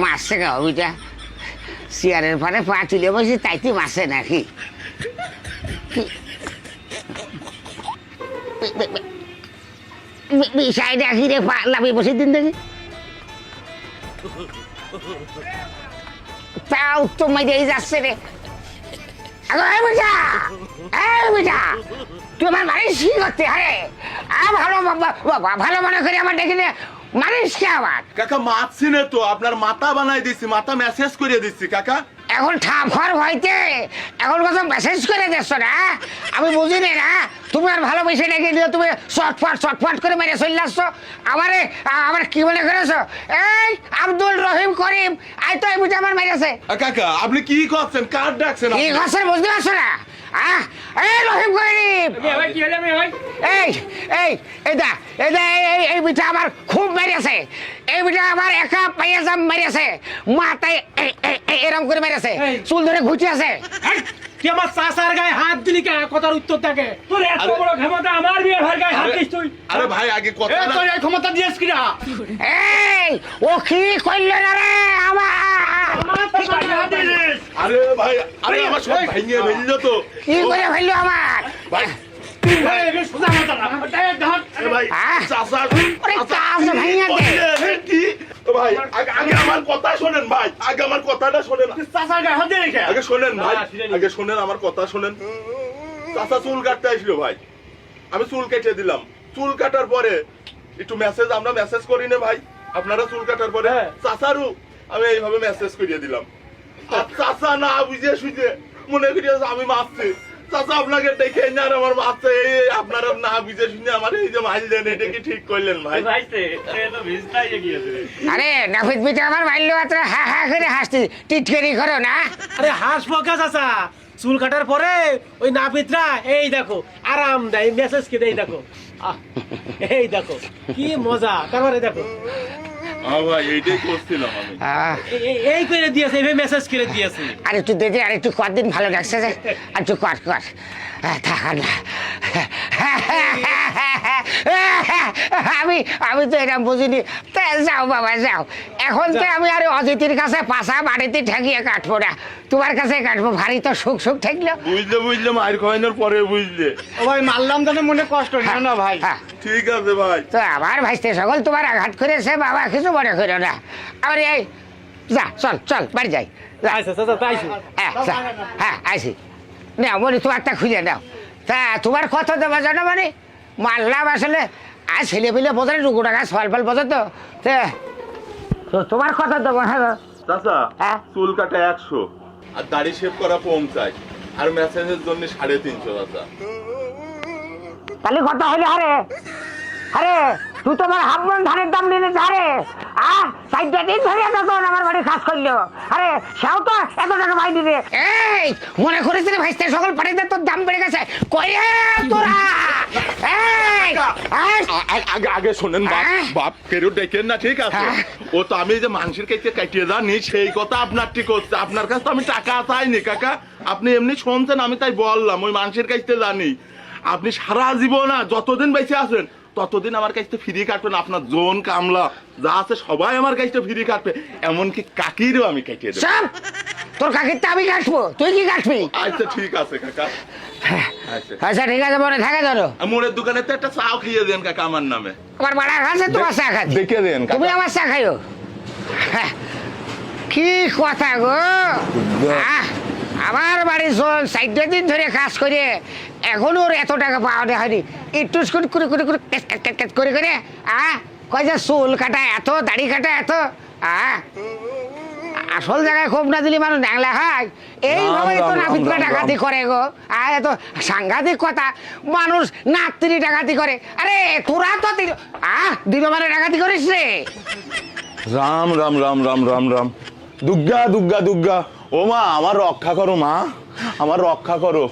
মারছে গা ওইটা চেয়ারের পরে পা তুলে বসে তাইতে মারছে নাকি বিষয় দেখি রে পা লাভি বসে দিন দেখি তাও তো মেয়েই যাচ্ছে রে তুই আমার মারিস কি করতে আরে ভালো ভালো মনে করি আমার দেখি মারিস কে আবার কাকা মারছি না তো আপনার মাথা বানাই দিছি মাথা মেসেজ করে দিচ্ছি কাকা এখন ঠাফর হইতে এখন কথা মেসেজ করে দিচ্ছ না আমি বুঝি না তুমি আর ভালোবেসে ডেকে দিও তুমি চটফট করে মেরে চলে আসছো আমার কি মনে করেছো এই আব্দুল রহিম করিম আই তো এই বুঝে আমার মেরেছে কাকা আপনি কি করছেন কার ডাকছেন কি করছেন বুঝতে পারছো না এই রহিম করিম এই বিটা আমার খুব মেরেছে এই বিটা আমার একা পাইয়াজাম মেরেছে মাথায় এরম করে মেরেছে চুল ধরে ঘুরতে আছে তুই আমার চাচার গায়ে হাত দিলি কে কথার উত্তর থাকে তোর এত বড় ক্ষমতা আমার বিয়ে ভাই গায়ে হাত দিস তুই আরে ভাই আগে কথা তোর এই ক্ষমতা দিয়েছ কিনা এই ও কি কইল না রে আমার আরে ভাই আরে আমার সব ভাঙিয়ে ফেলল তো কি করে ফেললো আমার ভাই ভাই একে সোজা মাথা না ভাই চাচা ওরে কাজ ভাঙিয়ে দে কি ভাই আগে আমার কথা শোনেন ভাই আগে আমার কথাটা শোনেন চাচার গায়ে হাত দিলি কে আগে শোনেন ভাই আগে শোনেন আমার কথা শোনেন চাচা চুল কাটতে আসলো ভাই আমি চুল কেটে দিলাম চুল কাটার পরে একটু আমরা মেসেজ করি না ভাই আপনারা চুল কাটার পরে চাচারু আমি এইভাবে মেসেজ করিয়ে দিলাম আর চাচা না বুঝে সুঝে মনে করি আমি মারছি চাচা আপনাকে দেখে না আর আমার মারছে এই আপনারা না বুঝে শুনে আমার এই যে মাইল দেন এটা কি ঠিক করলেন ভাই আরে নাফিদ বিটা আমার মাইল মাত্র হা করে হাসতে টিটকারি করো না আরে হাসবো কা চাচা চুল কাটার পরে ওই নাপিতরা এই দেখো আরাম দেয় মেসেজ কি দেয় দেখো এই দেখো কি মজা তারপরে দেখো ভাই এইটাই করছিলাম আমি এই করে দিয়েছে এই মেসেজ করে দিয়েছে আর একটু দেখে আর একটু কদিন ভালো লাগছে যে আর একটু কর থাকা না আমি তো এরকম বুঝিনি যাও বাবা যাও এখন তো আমি আর অজিতির কাছে পাশা বাড়িতে ঠেকিয়ে কাটবো না তোমার কাছে কাটবো ভারী তো সুখ ঠেকলো বুঝলে মায়ের খাওয়ানোর পরে বুঝলে ও ভাই মারলাম তাহলে মনে কষ্ট হয় না ভাই ঠিক আছে ভাই তো আমার ভাইস্তে সকল তোমার আঘাত করেছে বাবা কিছু মনে করো না আবার এই যা চল বাড়ি যাই হ্যাঁ আইসি নাও মনে তোমারটা খুঁজে নাও তা তোমার কত দেবো জানো মানে মারলাম আসলে আর ছেলে পেলে বোঝে টুকু টাকা ফল বোঝো তো তোমার কত দেবো চাচা হ্যাঁ চুল কাটা 100 আর দাড়ি শেভ করা 50 আর মেসেজের জন্য 350 চাচা তাহলে কত হলে আরে তুই তোমার হাফমন ধানের দাম নিলে ধারে সাইডটা দিন ধরে তখন আমার বাড়ি কাজ করলো আরে সেও তো এত টাকা ভাই দিবে এই মনে করেছি রে ভাইস্তে সকল পাঠিয়ে তোর দাম বেড়ে গেছে কই রে তোরা আগে শোনেন বাপ কেউ দেখেন না ঠিক আছে ও তো আমি যে মানুষের কাছে কাটিয়ে জানি সেই কথা আপনার ঠিক হচ্ছে আপনার কাছে তো আমি টাকা চাইনি কাকা আপনি এমনি শুনছেন আমি তাই বললাম ওই মানুষের কাছে জানি আপনি সারা জীবন যতদিন বেঁচে আছেন ততদিন আমার কাছে ফ্রি কাটবেন আপনার জোন কামলা যা আছে সবাই আমার কাছে ফ্রি কাটবে এমনকি কাকিরও আমি কাটিয়ে দেবো তোর কাকিরটা আমি কাটবো তুই কি কাটবি আচ্ছা ঠিক আছে কাকা আচ্ছা ঠিক আছে মনে থাকে ধরো মোড়ের দোকানে তো একটা চাও খেয়ে দেন কাকা আমার নামে আমার বাড়া খাচ্ছে তোমার চা খাচ্ছি দেখে দেন তুমি আমার চা খাইও কি কথা গো আমার বাড়ি সাইডে দিন ধরে কাজ করে এখনো ওর এত টাকা পাওয়া হয়নি একটু করে কয় যে চুল কাটা এত দাড়ি কাটা এত আসল জায়গায় খুব না দিলে মানুষ ন্যাংলা হয় এইভাবে তো নাপিতরা ডাকাতি করে গো এত সাংঘাতিক কথা মানুষ নাত্রি ডাকাতি করে আরে তোরা তো দিন মানে ডাকাতি করিস রে রাম রাম রাম রাম রাম রাম দুর্গা ও মা আমার রক্ষা করো মা আমার রক্ষা করো